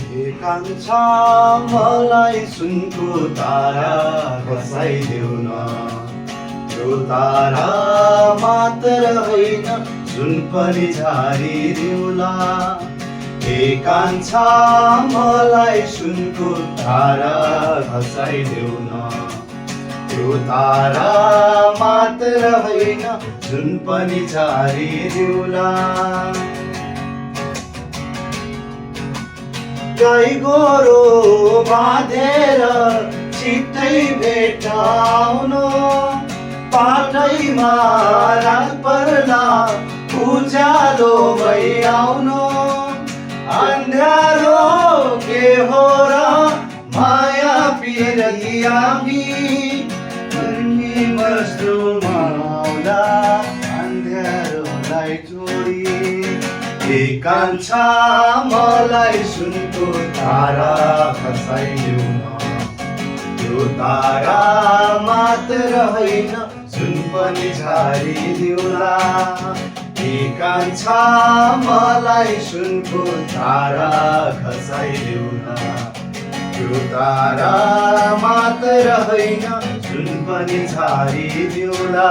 कान्छा मलाई सुनको तारा खसाइदेऊ न, त्यो तारा मात्र होइन सुन पनि झारिदिउला। हे कान्छा मलाई सुनको तारा खसाइदेऊ न, त्यो तारा मात्र होइन सुन पनि झारिदिउला। गाई गोरो बाँधेर छिट्टै भेटाउनु, पाटैमा रात पर्दा उज्यालो भइआउनु। अन्ध्यारो के हो र माया पिरती हामी, मजदुरमा आउँदा अन्ध्यारोलाई छोडी। हे कान्छा मलाई सुनको तारा खसाइदेऊ न, त्यो तारा मात्र होइन सुन पनि झारिदिउला। हे कान्छा मलाई सुनको तारा खसाइदेऊ न, त्यो तारा मात्र होइन सुन पनि झारिदिउला।